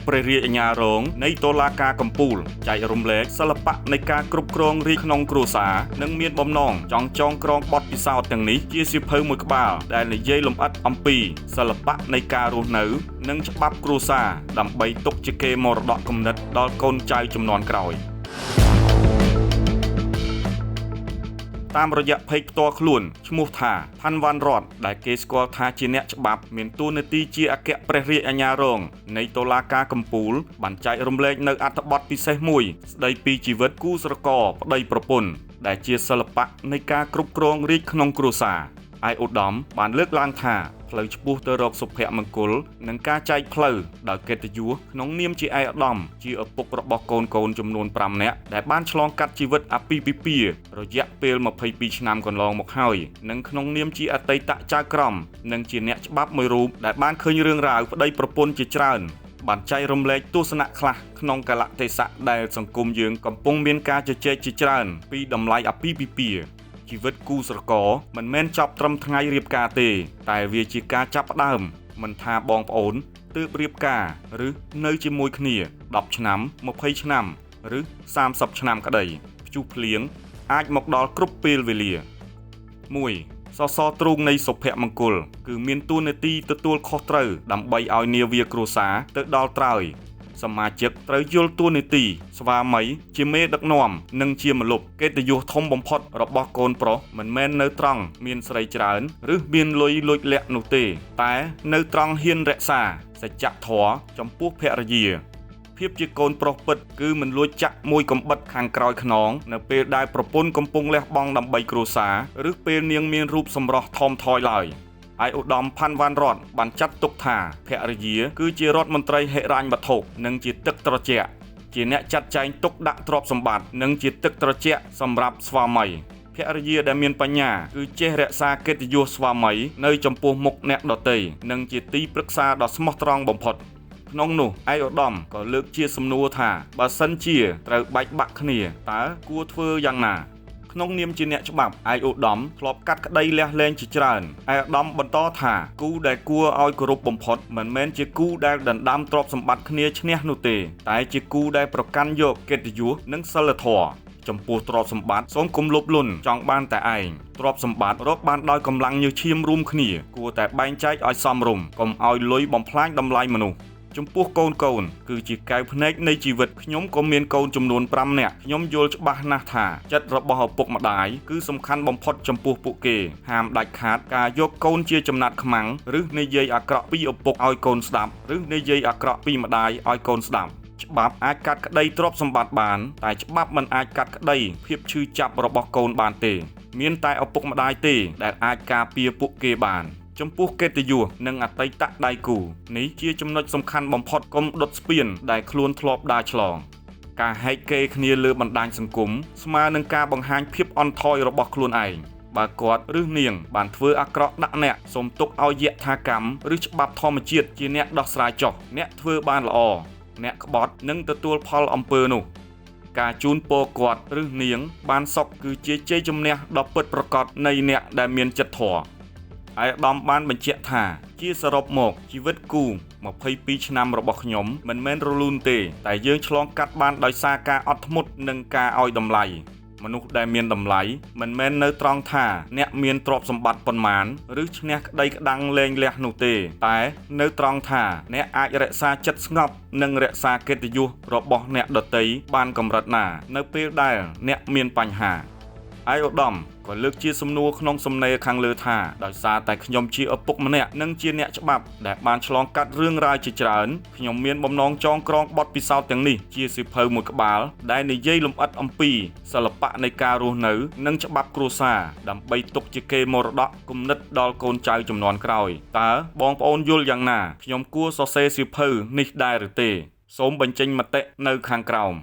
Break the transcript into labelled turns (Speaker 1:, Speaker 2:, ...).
Speaker 1: ព្រះរាជអាជ្ញារងនៃតុលាការកំពូលចែករំលែកសិល្បៈនៃការគ្រប់គ្រងរាជក្នុងគ្រួសារនិងមានបំណងចង់ចងក្រងបទពិសោធន៍ទាំងនេះជាសៀវភៅមួយក្បាលដែលនិយាយលម្អិតអំពីសិល្បៈនៃការរស់នៅនិងច្បាប់គ្រួសារដើម្បីទុកជាកេរមរតកគំនិតដល់កូនចៅជំនាន់ក្រោយតាមរយៈเพจផ្ទាល់ខ្លួនឈ្មោះថាផាន់វ៉ាន់រតដែលគេស្គាល់ថាជាអ្នកច្បាប់មានតួនាទីជាអគ្គព្រះរាជអាជ្ញារងនៃតុលាការកំពូលបានចែករំលែកនៅអត្ថបទពិសេសមួយស្ដីពីជីវិតគូស្រករប្តីប្រពន្ធដែលជាសិល្បៈនៃការគ្រប់គ្រងរាជក្នុងគ្រួសារឯឧត្តមបានលើកឡើងថាផ្លូវឆ្ពោះទៅរកសុភមង្គលនិងការចែកផ្លូវដោយកិត្តិយសក្នុងនាមជាឯកឧត្តមជាឪពុករបស់កូនចំនួន5នាក់ដែលបានឆ្លងកាត់ជីវិតអាពាហ៍ពិពាហ៍រយៈពេល22ឆ្នាំកន្លងមកហើយនិងក្នុងនាមជាអតីតចៅក្រមនិងជាអ្នកច្បាប់មួយរូបដែលបានឃើញរឿងរ៉ាវប្តីប្រពន្ធជាច្រើនបានចែករំលែកទស្សនៈខ្លះក្នុងកាលៈទេសៈដែលសង្គមយើងកំពុងមានការជជែកជាច្រើនពីតម្លៃអាពាហ៍ពិពាហ៍ជីវិតគូស្រករមិនមែនចប់ត្រឹមថ្ងៃរៀបការទេតែវាជាការចាប់ផ្ដើមមិនថាបងប្អូនទើបរៀបការឬនៅជាមួយគ្នា10ឆ្នាំ20ឆ្នាំឬ30ឆ្នាំក្តីព្យុះភ្លៀងអាចមកដល់គ្រប់ពេលវេលា 1. សសរទ្រូងនៃសុភមង្គលគឺមានតួនាទីទទួលខុសត្រូវដើម្បីឲ្យនាវាគ្រួសារទៅដល់ត្រើយសមាជិកត្រូវយល់តួនាទីស្វាមីជាមេដឹកនាំនិងជាម្លប់កិត្តិយសធំបំផុតរបស់កូនប្រុសមិនមែននៅត្រង់មានស្រីច្រើនឬមានលុយលួចលាក់នោះទេតែនៅត្រង់ហ៊ានរក្សាសច្ចធម៌ចំពោះភរិយាភាពជាកូនប្រុសពិតគឺមិនលួចចាក់មួយកំបិតខាងក្រោយខ្នងនៅពេលដែលប្រពន្ធកំពុងលះបង់ដើម្បីគ្រួសារឬពេលនាងមានរូបសម្រស់ថមថយឡើយឯឧត្តមផាន់វ៉ាន់រតបានចាត់ទុកថាភរិយាគឺជារដ្ឋមន្ត្រីហិរញ្ញវត្ថុនិងជាទឹកត្រជាក់ជាអ្នកចាត់ចែងទុកដាក់ទ្រព្យសម្បត្តិនិងជាទឹកត្រជាក់សម្រាប់ស្វាមីភរិយាដែលមានបញ្ញាគឺចេះរក្សាកិត្តិយសស្វាមីនៅចំពោះមុខអ្នកដទៃនិងជាទីប្រឹក្សាដ៏ស្មោះត្រង់បំផុតក្នុងនោះឯកឧត្តមក៏លើកជាសំណួរថាបើសិនជាត្រូវបែកបាក់គ្នាតើគួរធ្វើយ៉ាងណាក្នុងនាមជាអ្នកច្បាប់ឯកឧត្តមធ្លាប់កាត់ក្តីលះលែងជាច្រើនឯកឧត្តមបន្តថាគូដែលគួរឲ្យគោរពបំផុតមិនមែនជាគូដែលដណ្ដើមទ្រព្យសម្បត្តិគ្នាឈ្នះនោះទេតែជាគូដែលប្រកាន់យកកិត្តិយសនិងសីលធម៌ចំពោះទ្រព្យសម្បត្តិសូមកុំលោភលន់ចង់បានតែឯងទ្រព្យសម្បត្តិរកបានដោយកម្លាំងញើសឈាមរួមគ្នាគួរតែបែងចែកឲ្យសមរម្យកុំឲ្យលុយបំផ្លាញតម្លៃមនុស្សចំពោះកូនគឺជាកែវភ្នែកនៃជីវិតខ្ញុំក៏មានកូនចំនួន5នាក់ខ្ញុំយល់ច្បាស់ណាស់ថាចិត្តរបស់ឪពុកម្ដាយគឺសំខាន់បំផុតចំពោះពួកគេហាមដាច់ខាតការយកកូនជាចំណាត់ខ្មាំងឬនិយាយអាក្រក់ពីឪពុកឲ្យកូនស្ដាប់ឬនិយាយអាក្រក់ពីម្ដាយឲ្យកូនស្ដាប់ច្បាប់អាចកាត់ក្តីទ្រព្យសម្បត្តិបានតែច្បាប់មិនអាចកាត់ក្តីភាពឈឺចាប់របស់កូនបានទេមានតែឪពុកម្ដាយទេដែលអាចការពារពួកគេបានចំពោះកិត្តិយសនិងអតីតដៃគូនេះជាចំណុចសំខាន់បំផុតកុំដុតស្ពានដែលខ្លួនធ្លាប់ដើរឆ្លងការហែកគែគ្នាលើបណ្ដាញសង្គមស្មើនឹងការបង្ហាញភាពអន់ថយរបស់ខ្លួនឯងបើគាត់ឬនាងបានធ្វើអាក្រក់ដាក់អ្នកសូមទុកឲ្យយថាកម្មឬច្បាប់ធម្មជាតិជាអ្នកដោះស្រាយចុះអ្នកធ្វើបានល្អអ្នកក្បត់នឹងទទួលផលអំពើនោះការជូនពរគាត់ឬនាងបានសុខគឺជាជ័យជំនះដ៏ពិតប្រាកដនៃអ្នកដែលមានចិត្តធម៌ឯកឧត្តមបានបញ្ជាក់ថាជាសរុបមកជីវិតគូ22ឆ្នាំរបស់ខ្ញុំមិនមែនរលូនទេតែយើងឆ្លងកាត់បានដោយសារការអត់ធ្មត់និងការឲ្យតម្លៃមនុស្សដែលមានតម្លៃមិនមែននៅត្រង់ថាអ្នកមានទ្រព្យសម្បត្តិប៉ុន្មានឬឈ្នះក្តីក្តាំងលែងលះនោះទេតែនៅត្រង់ថាអ្នកអាចរក្សាចិត្តស្ងប់និងរក្សាកិត្តិយសរបស់អ្នកដទៃបានកម្រិតណានៅពេលដែលអ្នកមានបញ្ហាឯកឧត្តមក៏លើកជាសំណួរក្នុងសំណេរខាងលើថាដោយសារតែខ្ញុំជាឪពុកម្នាក់និងជាអ្នកច្បាប់ដែលបានឆ្លងកាត់រឿងរ៉ាវជាច្រើនខ្ញុំមានបំណងចងក្រងបទពិសោធន៍ទាំងនេះជាសៀវភៅមួយក្បាលដែលនិយាយលម្អិតអំពីសិល្បៈនៃការរស់នៅនិងច្បាប់គ្រួសារដើម្បីទុកជាកេរមរតកគំនិតដល់កូនចៅជំនាន់ក្រោយតើបងប្អូនយល់យ៉ាងណាខ្ញុំគួរសរសេរសៀវភៅនេះដែរឬទេសូមបញ្ចេញមតិនៅខាងក្រោម